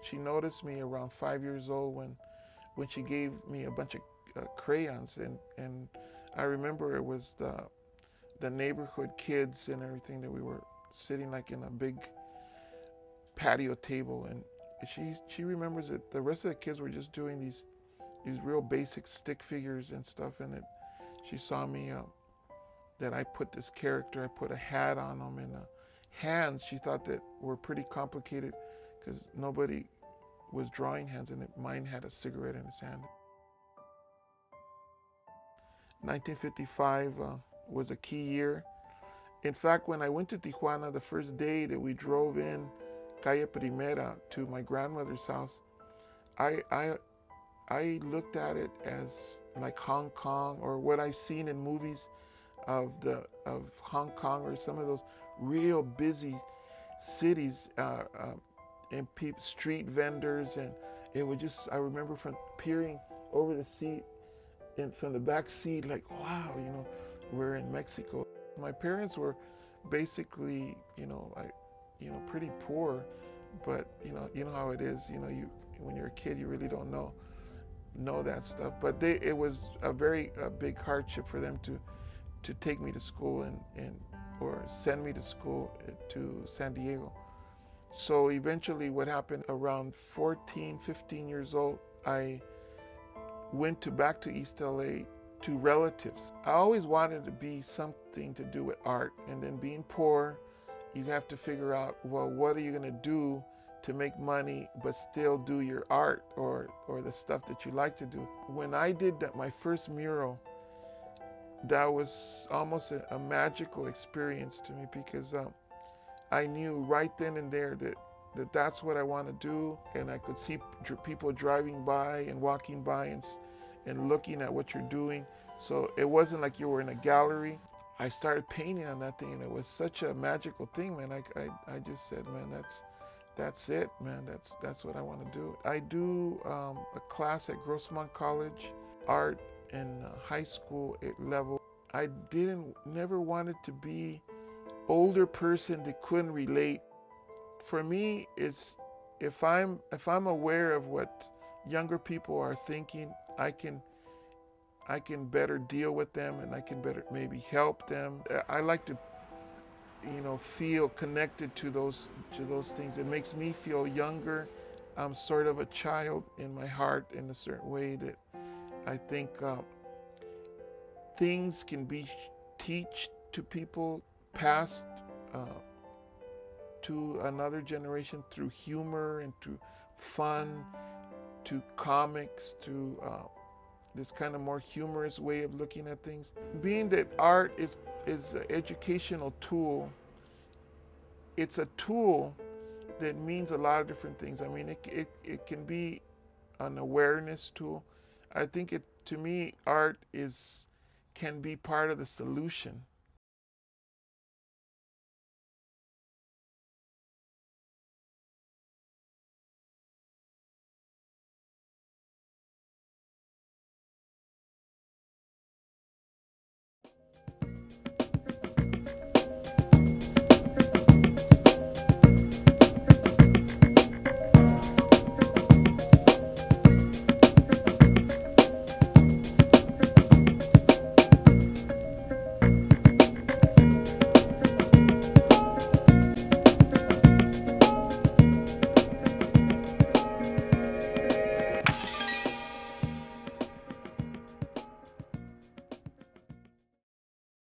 She noticed me around 5 years old when she gave me a bunch of crayons, and I remember it was the neighborhood kids and everything that we were sitting like in a big patio table, and she remembers that the rest of the kids were just doing these real basic stick figures and stuff, and she saw me that I put this character, I put a hat on them, and hands she thought that were pretty complicated because nobody was drawing hands, and mine had a cigarette in his hand. 1955 was a key year. In fact, when I went to Tijuana, the first day that we drove in Calle Primera to my grandmother's house, I looked at it as like Hong Kong, or what I've seen in movies of Hong Kong, or some of those real busy cities, and street vendors, and it would just, I remember from peering over the seat and from the back seat, like, wow, you know, we're in Mexico. My parents were basically, pretty poor, but you know how it is. You know, when you're a kid, you really don't know that stuff. But it was a very big hardship for them to take me to school or send me to school to San Diego. So eventually, what happened around 14, 15 years old, I went back to East LA to relatives. I always wanted to be something to do with art, and then being poor, you have to figure out, well, what are you going to do to make money but still do your art or the stuff that you like to do. When I did my first mural, that was almost a magical experience to me, because I knew right then and there that that's what I want to do, and I could see people driving by and walking by and looking at what you're doing. So it wasn't like you were in a gallery. I started painting on that thing, and it was such a magical thing, man. I just said, man, that's it, man. That's what I want to do. I do a class at Grossmont College, art in high school level. I never wanted to be older person that couldn't relate. For me, it's if I'm aware of what younger people are thinking, I can better deal with them, and I can better maybe help them. I like to, feel connected to those things. It makes me feel younger. I'm sort of a child in my heart in a certain way, that I think things can be taught to people, passed to another generation through humor and through fun, to comics, to this kind of more humorous way of looking at things. Being that art is an educational tool, it's a tool that means a lot of different things. I mean, it can be an awareness tool. I think to me, art can be part of the solution.